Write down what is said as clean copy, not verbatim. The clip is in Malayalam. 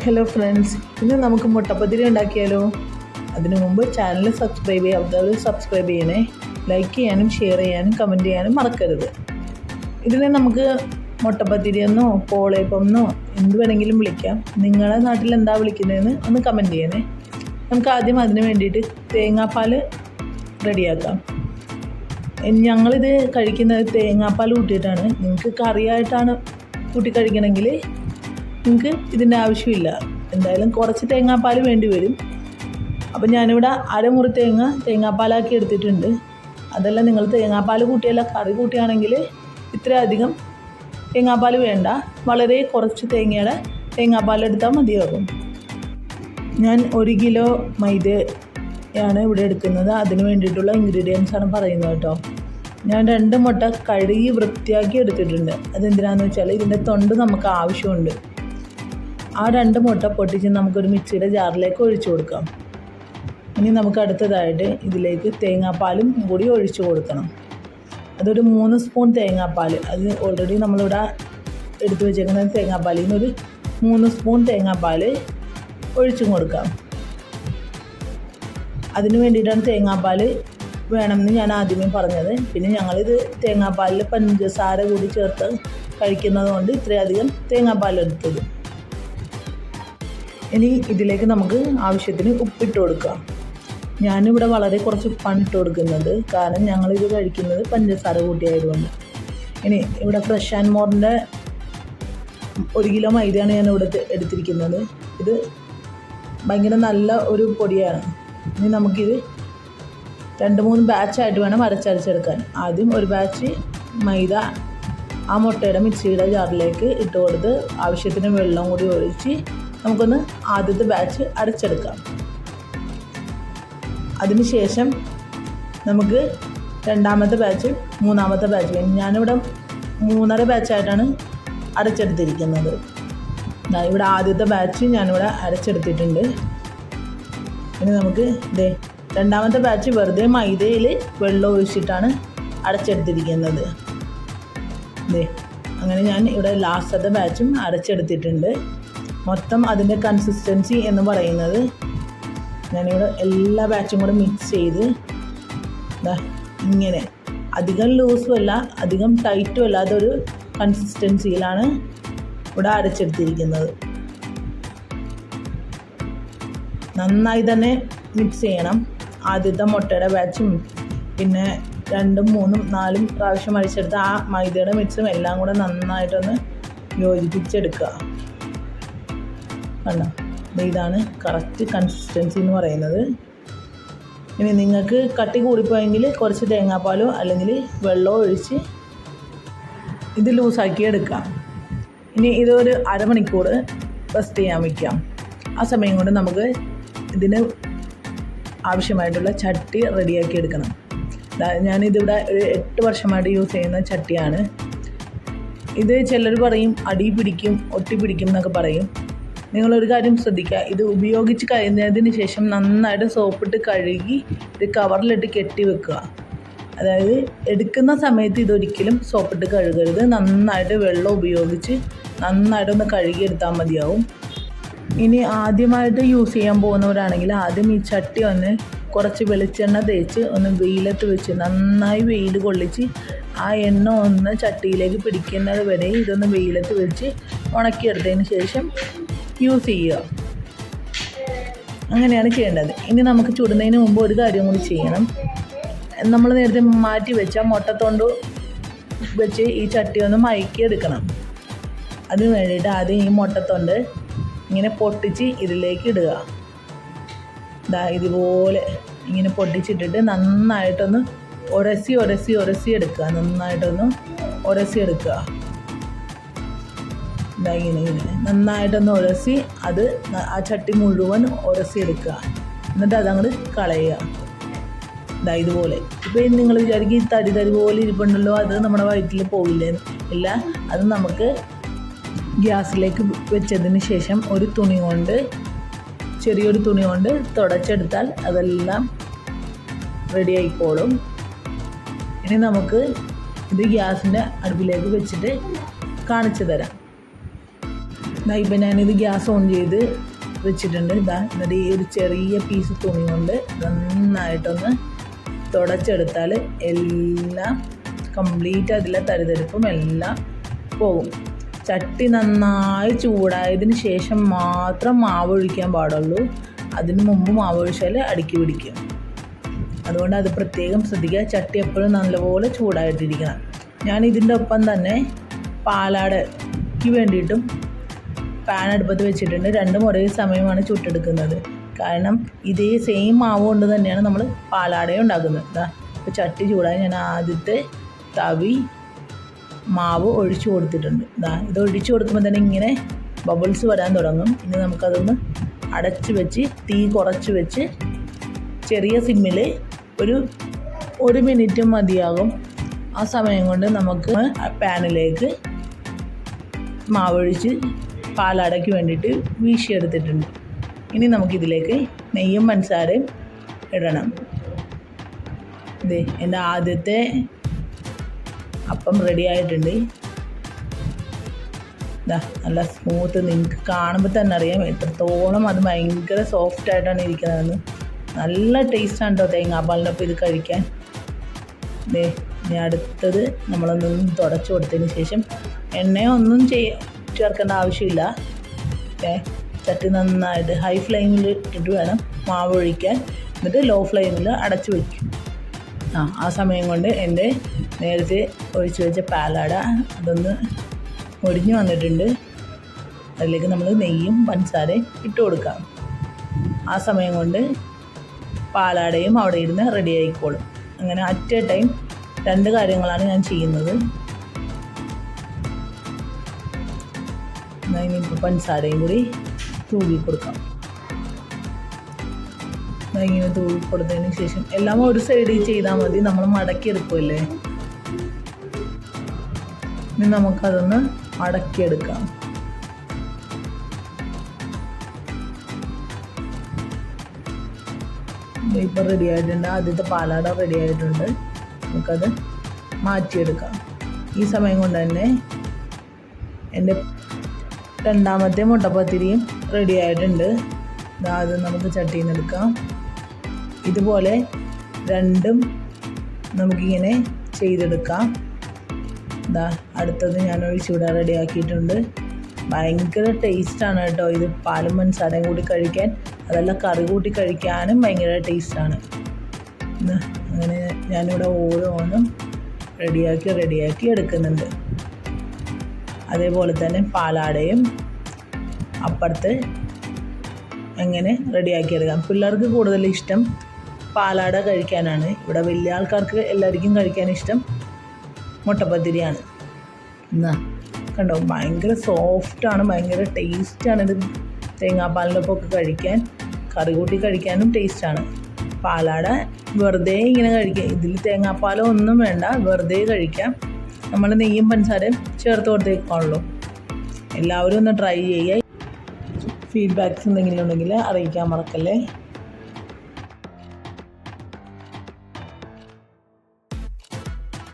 ഹലോ ഫ്രണ്ട്സ്, ഇന്ന് നമുക്ക് മുട്ടപ്പത്തിരി ഉണ്ടാക്കിയാലോ. അതിനു മുമ്പ് ചാനൽ സബ്സ്ക്രൈബ് ചെയ്യാത്തവർ സബ്സ്ക്രൈബ് ചെയ്യണേ. ലൈക്ക് ചെയ്യാനും ഷെയർ ചെയ്യാനും കമൻറ്റ് ചെയ്യാനും മറക്കരുത്. ഇതിനെ നമുക്ക് മുട്ടപ്പത്തിരിയെന്നോ പോളയപ്പമെന്നോ എന്ത് വേണമെങ്കിലും വിളിക്കാം. നിങ്ങളുടെ നാട്ടിൽ എന്താ വിളിക്കുന്നതെന്ന് ഒന്ന് കമൻറ്റ് ചെയ്യണേ. നമുക്ക് ആദ്യം അതിന് വേണ്ടിയിട്ട് തേങ്ങാപ്പാൽ റെഡിയാക്കാം. ഞങ്ങളിത് കഴിക്കുന്നത് തേങ്ങാപ്പാൽ കൂട്ടിയിട്ടാണ്. നിങ്ങൾക്ക് കറിയായിട്ടാണ് കൂട്ടി കഴിക്കണമെങ്കിൽ നിങ്ങൾക്ക് ഇതിൻ്റെ ആവശ്യമില്ല. എന്തായാലും കുറച്ച് തേങ്ങാപ്പാൽ വേണ്ടി വരും. അപ്പോൾ ഞാനിവിടെ അരമുറി തേങ്ങാപ്പാലാക്കി എടുത്തിട്ടുണ്ട്. അതല്ല നിങ്ങൾ തേങ്ങാപ്പാൽ കൂട്ടിയല്ല കറി കൂട്ടിയാണെങ്കിൽ ഇത്രയധികം തേങ്ങാപ്പാൽ വേണ്ട. വളരെ കുറച്ച് തേങ്ങാപ്പാൽ എടുത്താൽ മതിയാകും. ഞാൻ 1 കിലോ മൈദയാണ് ഇവിടെ എടുക്കുന്നത്. അതിന് വേണ്ടിയിട്ടുള്ള ഇൻഗ്രീഡിയൻസാണ് പറയുന്നത് കേട്ടോ. ഞാൻ 2 മുട്ട കഴുകി വൃത്തിയാക്കി എടുത്തിട്ടുണ്ട്. അതെന്തിനാണെന്ന് വെച്ചാൽ ഇതിൻ്റെ തൊണ്ട് നമുക്ക് ആവശ്യമുണ്ട്. ആ 2 മുട്ട പൊട്ടിച്ച് നമുക്കൊരു മിക്സിയുടെ ജാറിലേക്ക് ഒഴിച്ചു കൊടുക്കാം. ഇനി നമുക്ക് അടുത്തതായിട്ട് ഇതിലേക്ക് തേങ്ങാപ്പാലും കൂടി ഒഴിച്ചു കൊടുക്കണം. അതൊരു 3 സ്പൂൺ തേങ്ങാപ്പാൽ. അത് ഓൾറെഡി നമ്മളിവിടെ എടുത്തു വെച്ചേക്കുന്ന തേങ്ങാപ്പാലിൽ നിന്നൊരു 3 സ്പൂൺ തേങ്ങാപ്പാൽ ഒഴിച്ചും കൊടുക്കാം. അതിന് വേണ്ടിയിട്ടാണ് തേങ്ങാപ്പാൽ വേണമെന്ന് ഞാൻ ആദ്യമേ പറഞ്ഞത്. പിന്നെ ഞങ്ങളിത് തേങ്ങാപ്പാലിൽ പഞ്ചസാര കൂടി ചേർത്ത് കഴിക്കുന്നത് കൊണ്ട് ഇത്രയധികം തേങ്ങാപ്പാൽ എടുത്തത്. ഇനി ഇതിലേക്ക് നമുക്ക് ആവശ്യത്തിന് ഉപ്പിട്ട് കൊടുക്കാം. ഞാനിവിടെ വളരെ കുറച്ച് ഉപ്പാണ് ഇട്ട് കൊടുക്കുന്നത്, കാരണം ഞങ്ങളിത് കഴിക്കുന്നത് പഞ്ചസാര കൂട്ടിയായതുകൊണ്ട്. ഇനി ഇവിടെ ഫ്രഷ് ആൻഡ് മോറിൻ്റെ 1 കിലോ മൈദയാണ് ഞാൻ ഇവിടെ എടുത്തിരിക്കുന്നത്. ഇത് ഭയങ്കര നല്ല ഒരു പൊടിയാണ്. ഇനി നമുക്കിത് 2-3 ബാച്ചായിട്ട് വേണം അരച്ചരച്ചെടുക്കാൻ. ആദ്യം ഒരു ബാച്ച് മൈദ ആ മുട്ടയുടെ മിക്സിയുടെ ജാറിലേക്ക് ഇട്ട് കൊടുത്ത് ആവശ്യത്തിന് വെള്ളം കൂടി ഒഴിച്ച് നമുക്കൊന്ന് ആദ്യത്തെ ബാച്ച് അരച്ചെടുക്കാം. അതിനുശേഷം നമുക്ക് രണ്ടാമത്തെ ബാച്ച്, മൂന്നാമത്തെ ബാച്ച്. ഞാനിവിടെ 3.5 ബാച്ചായിട്ടാണ് അരച്ചെടുത്തിരിക്കുന്നത്. ഇവിടെ ആദ്യത്തെ ബാച്ച് ഞാനിവിടെ അരച്ചെടുത്തിട്ടുണ്ട്. ഇനി നമുക്ക് രണ്ടാമത്തെ ബാച്ച് വെറുതെ മൈദയിൽ വെള്ളം ഒഴിച്ചിട്ടാണ് അരച്ചെടുത്തിരിക്കുന്നത്. അങ്ങനെ ഞാൻ ഇവിടെ ലാസ്റ്റത്തെ ബാച്ചും അരച്ചെടുത്തിട്ടുണ്ട്. മൊത്തം അതിൻ്റെ കൺസിസ്റ്റൻസി എന്ന് പറയുന്നത് ഞാനിവിടെ എല്ലാ ബാച്ചും കൂടെ മിക്സ് ചെയ്ത് ഇങ്ങനെ അധികം ലൂസും അല്ല അധികം ടൈറ്റും അല്ലാത്തൊരു കൺസിസ്റ്റൻസിയിലാണ് ഇവിടെ അരച്ചെടുത്തിരിക്കുന്നത്. നന്നായി തന്നെ മിക്സ് ചെയ്യണം. ആദ്യത്തെ മുട്ടയുടെ ബാച്ചും പിന്നെ 2, 3, 4 പ്രാവശ്യം അടിച്ചെടുത്ത് ആ മൈദയുടെ മിക്സും എല്ലാം കൂടെ നന്നായിട്ടൊന്ന് യോജിപ്പിച്ചെടുക്കുക. കണ്ടോ, ഇതാണ് കറക്റ്റ് കൺസിസ്റ്റൻസി എന്ന് പറയുന്നത്. ഇനി നിങ്ങൾക്ക് കട്ടി കൂടിപ്പോയെങ്കിൽ കുറച്ച് തേങ്ങാപ്പാലോ അല്ലെങ്കിൽ വെള്ളമോ ഒഴിച്ച് ഇത് ലൂസാക്കി എടുക്കാം. ഇനി ഇതൊരു അരമണിക്കൂർ റെസ്റ്റ് ചെയ്യാൻ വയ്ക്കാം. ആ സമയം കൊണ്ട് നമുക്ക് ഇതിന് ആവശ്യമായിട്ടുള്ള ചട്ടി റെഡിയാക്കി എടുക്കണം. ഞാനിതിവിടെ ഒരു 8 വർഷമായിട്ട് യൂസ് ചെയ്യുന്ന ചട്ടിയാണ് ഇത്. ചിലർ പറയും അടി പിടിക്കും, ഒട്ടി പിടിക്കും എന്നൊക്കെ പറയും. നിങ്ങളൊരു കാര്യം ശ്രദ്ധിക്കുക, ഇത് ഉപയോഗിച്ച് കഴിഞ്ഞതിന് ശേഷം നന്നായിട്ട് സോപ്പിട്ട് കഴുകി ഇത് കവറിലിട്ട് കെട്ടി വെക്കുക. അതായത് എടുക്കുന്ന സമയത്ത് ഇതൊരിക്കലും സോപ്പിട്ട് കഴുകരുത്. നന്നായിട്ട് വെള്ളം ഉപയോഗിച്ച് നന്നായിട്ടൊന്ന് കഴുകിയെടുത്താൽ മതിയാവും. ഇനി ആദ്യമായിട്ട് യൂസ് ചെയ്യാൻ പോകുന്നവരാണെങ്കിൽ ആദ്യം ഈ ചട്ടി ഒന്ന് കുറച്ച് വെളിച്ചെണ്ണ തേച്ച് ഒന്ന് വെയിലത്ത് വെച്ച് നന്നായി വെയിൽ കൊള്ളിച്ച് ആ എണ്ണ ഒന്ന് ചട്ടിയിലേക്ക് പിടിക്കുന്നത് വരെ ഇതൊന്ന് വെയിലത്ത് വെച്ച് ഉണക്കിയെടുത്തതിന് ശേഷം യൂസ് ചെയ്യുക. അങ്ങനെയാണ് ചെയ്യേണ്ടത്. ഇനി നമുക്ക് ചുടുന്നതിന് മുമ്പ് ഒരു കാര്യം കൂടി ചെയ്യണം. നമ്മൾ നേരത്തെ മാറ്റി വെച്ച മുട്ടത്തൊണ്ട് വെച്ച് ഈ ചട്ടി ഒന്ന് മയക്കിയെടുക്കണം. അതിന് വേണ്ടിയിട്ട് ആദ്യം ഈ മുട്ടത്തൊണ്ട് ഇങ്ങനെ പൊട്ടിച്ച് ഇതിലേക്ക് ഇടുക. ഇതുപോലെ ഇങ്ങനെ പൊട്ടിച്ചിട്ടിട്ട് നന്നായിട്ടൊന്ന് ഉരസി എടുക്കുക. നന്നായിട്ടൊന്ന് ഉരസിയെടുക്കുക. ഇങ്ങനെ നന്നായിട്ടൊന്ന് ഉരസി അത് ആ ചട്ടി മുഴുവൻ ഉരസിയെടുക്കുക. എന്നിട്ട് അതങ്ങോട്ട് കളയുക. ഇതുപോലെ. ഇപ്പോൾ നിങ്ങൾ വിചാരിക്കും ഈ തരി പോലെ ഇരിപ്പുണ്ടല്ലോ, അത് നമ്മുടെ വയറ്റിൽ പോകില്ലേ? ഇല്ല, അത് നമുക്ക് ഗ്യാസിലേക്ക് വെച്ചതിന് ശേഷം ചെറിയൊരു തുണി കൊണ്ട് തുടച്ചെടുത്താൽ അതെല്ലാം റെഡി ആയിക്കോളും. ഇനി നമുക്ക് ഇത് ഗ്യാസിൻ്റെ അടുപ്പിലേക്ക് വെച്ചിട്ട് കാണിച്ചു തരാം. ഇപ്പം ഞാനിത് ഗ്യാസ് ഓൺ ചെയ്ത് വെച്ചിട്ടുണ്ട്. എന്നിട്ട് ഈ ഒരു ചെറിയ പീസ് തുണി കൊണ്ട് നന്നായിട്ടൊന്ന് തുടച്ചെടുത്താൽ എല്ലാം കംപ്ലീറ്റ് അതിലെ തരിതരിപ്പും എല്ലാം പോകും. ചട്ടി നന്നായി ചൂടായതിന് ശേഷം മാത്രം മാവ് ഒഴിക്കാൻ പാടുള്ളൂ. അതിന് മുമ്പ് മാവ് ഒഴിച്ചാൽ അടുക്കി പിടിക്കും. അതുകൊണ്ട് അത് പ്രത്യേകം ശ്രദ്ധിക്കുക. ചട്ടി എപ്പോഴും നല്ലപോലെ ചൂടായിട്ടിരിക്കണം. ഞാൻ ഇതിൻ്റെ ഒപ്പം തന്നെ പാലാടയ്ക്ക് വേണ്ടിയിട്ടും പാൻ അടുപ്പത്ത് വെച്ചിട്ടുണ്ട്. രണ്ടും ഒരേ സമയമാണ് ചുട്ടെടുക്കുന്നത്. കാരണം ഇതേ സെയിം മാവ് കൊണ്ട് തന്നെയാണ് നമ്മൾ പാലാടയും ഉണ്ടാക്കുന്നത്. ഇപ്പോൾ ചട്ടി ചൂടായി ഞാൻ ആദ്യത്തെ തവി മാവ് ഒഴിച്ചു കൊടുത്തിട്ടുണ്ട്. ഇത് ഒഴിച്ചു കൊടുക്കുമ്പോൾ തന്നെ ഇങ്ങനെ ബബിൾസ് വരാൻ തുടങ്ങും. ഇനി നമുക്കതൊന്ന് അടച്ച് വെച്ച് തീ കുറച്ച് വെച്ച് ചെറിയ സിമ്മിൽ ഒരു മിനിറ്റ് മതിയാകും. ആ സമയം കൊണ്ട് നമുക്ക് പാനിലേക്ക് മാവൊഴിച്ച് പാലാടയ്ക്ക് വേണ്ടിയിട്ട് വീശിയെടുത്തിട്ടുണ്ട്. ഇനി നമുക്കിതിലേക്ക് നെയ്യും പഞ്ചസാരയും ഇടണം. എൻ്റെ ആദ്യത്തെ അപ്പം റെഡി ആയിട്ടുണ്ട്. നല്ല സ്മൂത്ത്, നിങ്ങൾക്ക് കാണുമ്പോൾ തന്നെ അറിയാം എത്രത്തോളം അത് ഭയങ്കര സോഫ്റ്റായിട്ടാണ് ഇരിക്കുന്നതെന്ന്. നല്ല ടേസ്റ്റാണ് കേട്ടോ തേങ്ങാപ്പാലിനൊപ്പം ഇത് കഴിക്കാൻ. ഇനി അടുത്തത് നമ്മളൊന്ന് തുടച്ച് കൊടുത്തതിന് ശേഷം എണ്ണയൊന്നും ചേർക്കേണ്ട ആവശ്യമില്ല. ചട്ടി നന്നായിട്ട് ഹൈ ഫ്ലെയിമിൽ ഇട്ടിട്ട് വേണം മാവ് ഒഴിക്കാൻ. എന്നിട്ട് ലോ ഫ്ലെയിമിൽ അടച്ച് വയ്ക്കും. ആ സമയം കൊണ്ട് എൻ്റെ നേരത്തെ ഒഴിച്ച് വെച്ച പാലാട അതൊന്ന് മുരിഞ്ഞ് വന്നിട്ടുണ്ട്. അതിലേക്ക് നമ്മൾ നെയ്യും പഞ്ചസാരയും ഇട്ട് കൊടുക്കാം. ആ സമയം കൊണ്ട് പാലാടയും അവിടെ ഇരുന്ന് റെഡി ആയിക്കോളും. അങ്ങനെ അറ്റ് എ ടൈം 2 കാര്യങ്ങളാണ് ഞാൻ ചെയ്യുന്നത്. ഇനിയിപ്പോൾ പഞ്ചസാരയും കൂടി തൂവി കൊടുക്കാം. ഇങ്ങനെ തൂവി കൊടുത്തതിന് ശേഷം എല്ലാം ഒരു സൈഡിൽ ചെയ്താൽ മതി. നമ്മൾ മടക്കിയെടുക്കുമല്ലേ. ഇനി നമുക്കതൊന്ന് മടക്കിയെടുക്കാം. ഇപ്പോൾ റെഡി ആയിട്ടുണ്ട്. ആദ്യത്തെ പാലാട റെഡി ആയിട്ടുണ്ട്. നമുക്കത് മാറ്റിയെടുക്കാം. ഈ സമയം കൊണ്ട് തന്നെ എൻ്റെ രണ്ടാമത്തെ മുട്ടപ്പത്തിരിയും റെഡി ആയിട്ടുണ്ട്. അത് നമുക്ക് ചട്ടിയിൽ നിന്ന് എടുക്കാം. ഇതുപോലെ രണ്ടും നമുക്കിങ്ങനെ ചെയ്തെടുക്കാം. അടുത്തത് ഞാൻ ഒഴിച്ചുകൂടാൻ റെഡിയാക്കിയിട്ടുണ്ട്. ഭയങ്കര ടേസ്റ്റാണ് കേട്ടോ ഇത്. പാലും പഞ്ചസാരയും കൂടി കഴിക്കാൻ, അതല്ല കറി കൂട്ടി കഴിക്കാനും ഭയങ്കര ടേസ്റ്റാണ്. അങ്ങനെ ഞാനിവിടെ ഓരോന്നും റെഡിയാക്കി എടുക്കുന്നുണ്ട്. അതേപോലെ തന്നെ പാലാടയും അപ്പുറത്ത് എങ്ങനെ റെഡിയാക്കി എടുക്കാം. പിള്ളേർക്ക് കൂടുതൽ ഇഷ്ടം പാലാട കഴിക്കാനാണ്. ഇവിടെ വലിയ ആൾക്കാർക്ക് എല്ലാവർക്കും കഴിക്കാൻ ഇഷ്ടം മുട്ടപ്പത്തിരിയാണ്. കണ്ടോ, ഭയങ്കര സോഫ്റ്റാണ്, ഭയങ്കര ടേസ്റ്റാണ് ഇത്. തേങ്ങാപ്പാലിനൊപ്പമൊക്കെ കഴിക്കാൻ, കറി കൂട്ടി കഴിക്കാനും ടേസ്റ്റാണ്. പാലാട വെറുതെ ഇങ്ങനെ കഴിക്കാം. ഇതിൽ തേങ്ങാപ്പാലോ ഒന്നും വേണ്ട, വെറുതെ കഴിക്കാം. നമ്മൾ നെയ്യും പഞ്ചസാരയും ചേർത്ത് കൊടുത്തേക്കാണല്ലോ. എല്ലാവരും ഒന്ന് ട്രൈ ചെയ്യുക. ഫീഡ്ബാക്ക്സ് എന്തെങ്കിലും ഉണ്ടെങ്കിൽ അറിയിക്കാൻ മറക്കല്ലേ.